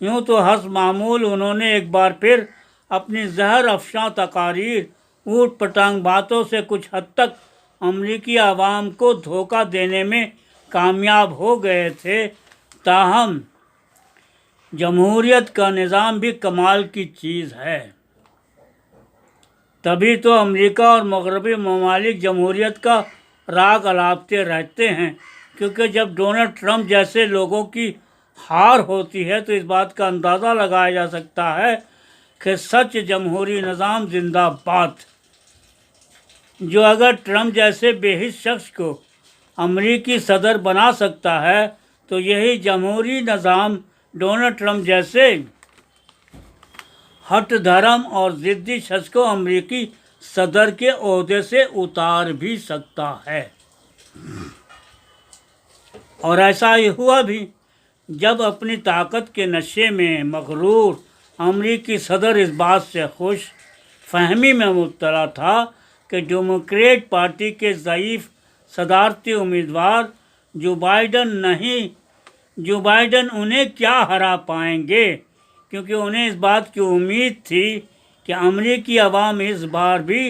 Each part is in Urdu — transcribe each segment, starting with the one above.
یوں تو حسب معمول انہوں نے ایک بار پھر اپنی زہر افشاں تقاریر، اوٹ پٹانگ باتوں سے کچھ حد تک امریکی عوام کو دھوکہ دینے میں کامیاب ہو گئے تھے۔ تاہم جمہوریت کا نظام بھی کمال کی چیز ہے۔ تبھی تو امریکہ اور مغربی ممالک جمہوریت کا راگ الاپتے رہتے ہیں، کیونکہ جب ڈونلڈ ٹرمپ جیسے لوگوں کی ہار ہوتی ہے تو اس بات کا اندازہ لگایا جا سکتا ہے کہ سچ جمہوری نظام زندہ باد۔ جو اگر ٹرمپ جیسے بے حس شخص کو امریکی صدر بنا سکتا ہے تو یہی جمہوری نظام ڈونلڈ ٹرمپ جیسے ہٹ دھرم اور ضدی شخص کو امریکی صدر کے عہدے سے اتار بھی سکتا ہے۔ اور ایسا ہی ہوا بھی، جب اپنی طاقت کے نشے میں مغرور امریکی صدر اس بات سے خوش فہمی میں مبتلا تھا کہ ڈیموکریٹ پارٹی کے ضعیف صدارتی امیدوار جو بائیڈن انہیں کیا ہرا پائیں گے، کیونکہ انہیں اس بات کی امید تھی کہ امریکی عوام اس بار بھی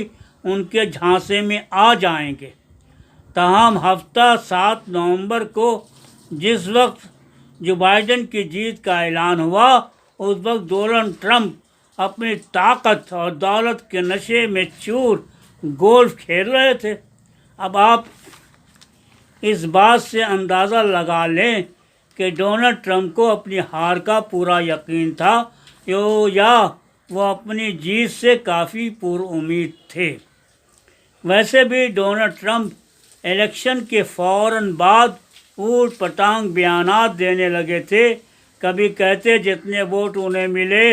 ان کے جھانسے میں آ جائیں گے۔ تاہم ہفتہ 7 نومبر کو جس وقت جو بائیڈن کی جیت کا اعلان ہوا، اس وقت ڈونلڈ ٹرمپ اپنی طاقت اور دولت کے نشے میں چور گولف کھیل رہے تھے۔ اب آپ اس بات سے اندازہ لگا لیں کہ ڈونلڈ ٹرمپ کو اپنی ہار کا پورا یقین تھا یا وہ اپنی جیت سے کافی پر امید تھے۔ ویسے بھی ڈونلڈ ٹرمپ الیکشن کے فوراً بعد اوٹ پٹانگ بیانات دینے لگے تھے۔ کبھی کہتے جتنے ووٹ انہیں ملے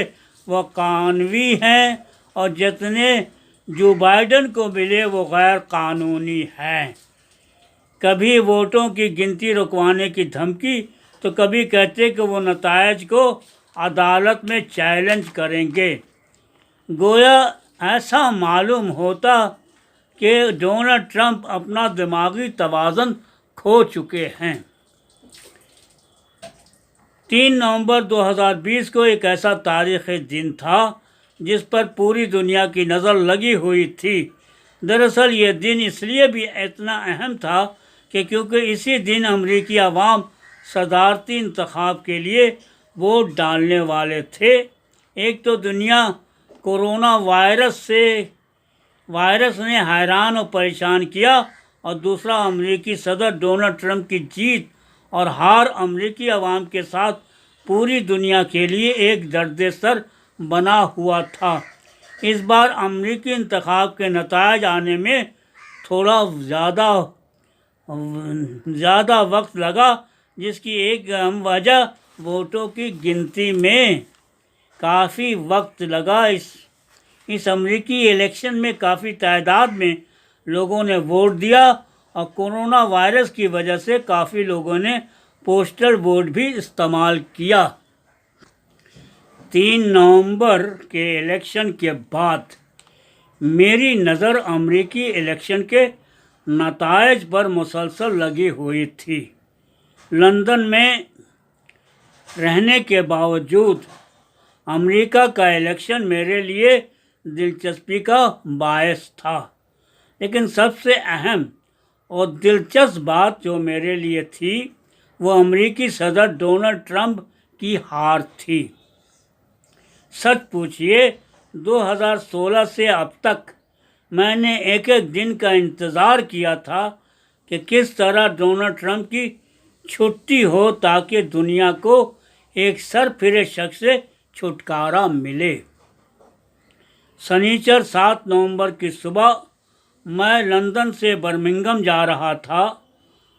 وہ قانونی ہیں اور جتنے جو بائیڈن کو ملے وہ غیر قانونی ہیں۔ کبھی ووٹوں کی گنتی رکوانے کی دھمکی تو کبھی کہتے کہ وہ نتائج کو عدالت میں چیلنج کریں گے۔ گویا ایسا معلوم ہوتا کہ ڈونلڈ ٹرمپ اپنا دماغی توازن کھو چکے ہیں۔ 3 نومبر 2020 کو ایک ایسا تاریخی دن تھا جس پر پوری دنیا کی نظر لگی ہوئی تھی۔ دراصل یہ دن اس لیے بھی اتنا اہم تھا کہ کیونکہ اسی دن امریکی عوام صدارتی انتخاب کے لیے ووٹ ڈالنے والے تھے۔ ایک تو دنیا کورونا وائرس نے حیران و پریشان کیا، اور دوسرا امریکی صدر ڈونلڈ ٹرمپ کی جیت اور ہار امریکی عوام کے ساتھ پوری دنیا کے لیے ایک درد سر بنا ہوا تھا۔ اس بار امریکی انتخاب کے نتائج آنے میں تھوڑا زیادہ وقت لگا، جس کی ایک اہم وجہ ووٹوں کی گنتی میں کافی وقت لگا۔ اس امریکی الیکشن میں کافی تعداد میں لوگوں نے ووٹ دیا، اور کورونا وائرس کی وجہ سے کافی لوگوں نے پوسٹل ووٹ بھی استعمال کیا۔ 3 نومبر کے الیکشن کے بعد میری نظر امریکی الیکشن کے نتائج پر مسلسل لگی ہوئی تھی۔ لندن میں رہنے کے باوجود امریکہ کا الیکشن میرے لیے دلچسپی کا باعث تھا، لیکن سب سے اہم اور دلچسپ بات جو میرے لیے تھی وہ امریکی صدر ڈونلڈ ٹرمپ کی ہار تھی۔ سچ پوچھیے 2016 سے اب تک میں نے ایک دن کا انتظار کیا تھا کہ کس طرح ڈونلڈ ٹرمپ کی چھٹی ہو تاکہ دنیا کو ایک سرفرے شخص سے چھٹکارا ملے۔ سنیچر 7 نومبر کی صبح میں لندن سے برمنگھم جا رہا تھا۔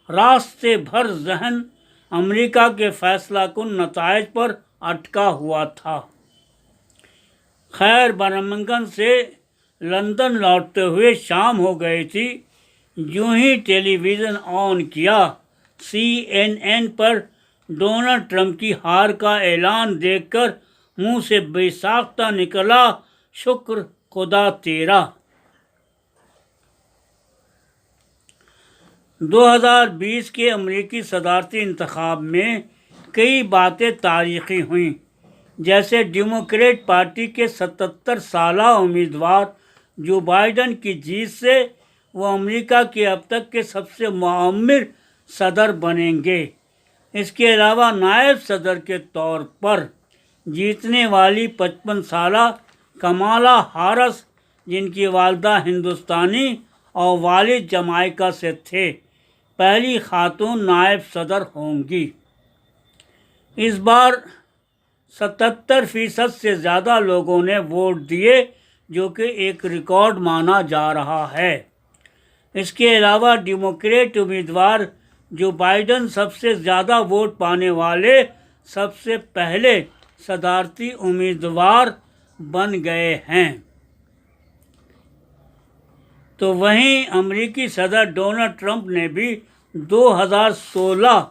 راستے بھر ذہن امریکہ کے فیصلہ کن نتائج پر اٹکا ہوا تھا۔ خیر برمنگھم سے لندن لوٹتے ہوئے شام ہو گئی تھی۔ یوں ہی ٹیلی ویژن آن کیا، CNN پر ڈونلڈ ٹرمپ کی ہار کا اعلان دیکھ کر منہ سے بے ساختہ نکلا، شکر خدا تیرا۔ 2020 کے امریکی صدارتی انتخاب میں کئی باتیں تاریخی ہوئیں۔ جیسے ڈیموکریٹ پارٹی کے 77 سالہ امیدوار جو بائیڈن کی جیت سے وہ امریکہ کے اب تک کے سب سے معمر صدر بنیں گے۔ اس کے علاوہ نائب صدر کے طور پر جیتنے والی 55 سالہ کمالا ہارس، جن کی والدہ ہندوستانی اور والد جمائیکا سے تھے، پہلی خاتون نائب صدر ہوں گی۔ اس بار 77% سے زیادہ لوگوں نے ووٹ دیے، جو کہ ایک ریکارڈ مانا جا رہا ہے۔ اس کے علاوہ ڈیموکریٹ امیدوار جو بائیڈن سب سے زیادہ ووٹ پانے والے سب سے پہلے صدارتی امیدوار بن گئے ہیں۔ تو وہیں امریکی صدر ڈونلڈ ٹرمپ نے بھی 2016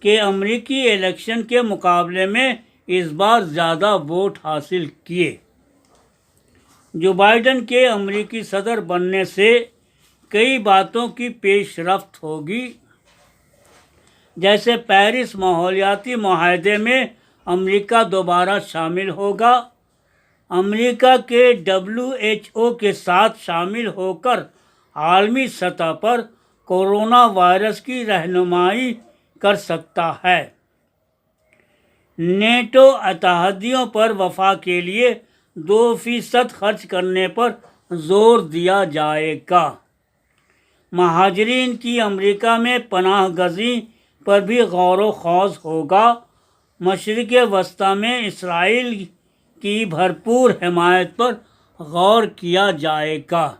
کے امریکی الیکشن کے مقابلے میں اس بار زیادہ ووٹ حاصل کیے۔ جو بائیڈن کے امریکی صدر بننے سے کئی باتوں کی پیش رفت ہوگی، جیسے پیرس ماحولیاتی معاہدے میں امریکہ دوبارہ شامل ہوگا، امریکہ کے WHO کے ساتھ شامل ہو کر عالمی سطح پر کورونا وائرس کی رہنمائی کر سکتا ہے، نیٹو اتحادیوں پر وفا کے لیے 2% خرچ کرنے پر زور دیا جائے گا، مہاجرین کی امریکہ میں پناہ گزین پر بھی غور و خوض ہوگا، مشرق وسطیٰ میں اسرائیل کی بھرپور حمایت پر غور کیا جائے گا،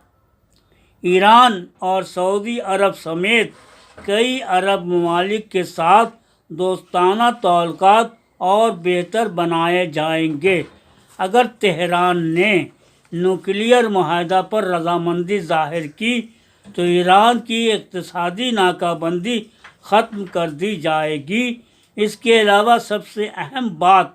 ایران اور سعودی عرب سمیت کئی عرب ممالک کے ساتھ دوستانہ تعلقات اور بہتر بنائے جائیں گے۔ اگر تہران نے نیوکلیئر معاہدہ پر رضامندی ظاہر کی تو ایران کی اقتصادی ناکہ بندی ختم کر دی جائے گی۔ اس کے علاوہ سب سے اہم بات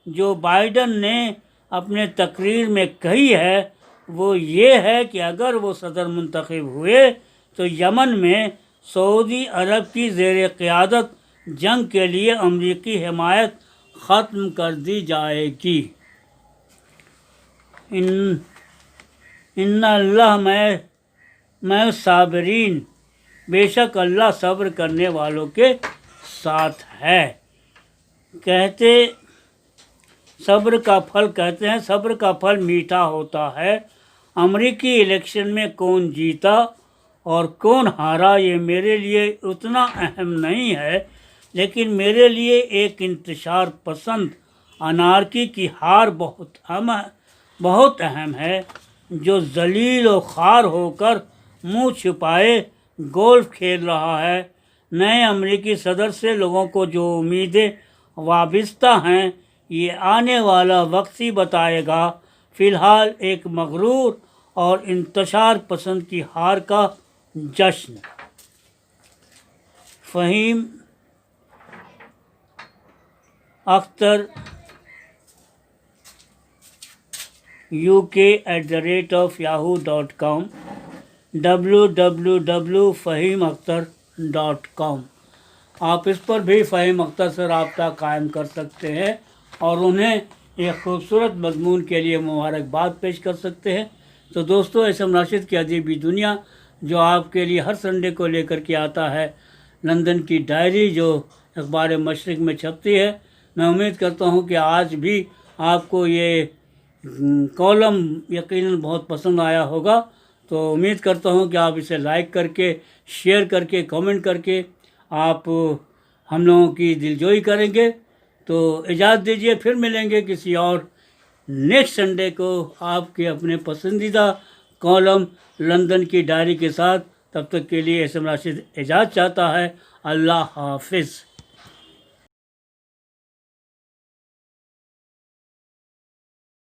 جو بائیڈن نے اپنے تقریر میں کہی ہے وہ یہ ہے کہ اگر وہ صدر منتخب ہوئے تو یمن میں سعودی عرب کی زیر قیادت جنگ کے لیے امریکی حمایت ختم کر دی جائے گی۔ ان اللہ میں صابرین، بے شک اللہ صبر کرنے والوں کے ساتھ ہے۔ صبر کا پھل میٹھا ہوتا ہے۔ امریکی الیکشن میں کون جیتا اور کون ہارا یہ میرے لیے اتنا اہم نہیں ہے، لیکن میرے لیے ایک انتشار پسند انارکی کی ہار بہت اہم ہے، جو ذلیل و خوار ہو کر منہ چھپائے گولف کھیل رہا ہے۔ نئے امریکی صدر سے لوگوں کو جو امیدیں وابستہ ہیں یہ آنے والا وقت ہی بتائے گا۔ فی الحال ایک مغرور اور انتشار پسند کی ہار کا جشن۔ فہیم اختر uk@yahoo.com www.fahimakhtar.com آپ اس پر بھی فہیم اختر سے رابطہ قائم کر سکتے ہیں اور انہیں ایک خوبصورت مضمون کے لیے مبارکباد پیش کر سکتے ہیں۔ تو دوستو، احسن راشد کی ادبی دنیا جو آپ کے لیے ہر سنڈے کو لے کر کے آتا ہے، لندن کی ڈائری جو اخبار مشرق میں چھپتی ہے، میں امید کرتا ہوں کہ آج بھی آپ کو یہ کالم یقیناً بہت پسند آیا ہوگا۔ تو امید کرتا ہوں کہ آپ اسے لائک کر کے، شیئر کر کے، کامنٹ کر کے آپ ہم لوگوں کی دلجوئی کریں گے۔ تو اجازت دیجیے، پھر ملیں گے کسی اور نیکسٹ سنڈے کو آپ کے اپنے پسندیدہ کالم لندن کی ڈائری کے ساتھ۔ تب تک کے لیے احسن راشد اجازت چاہتا ہے۔ اللہ حافظ۔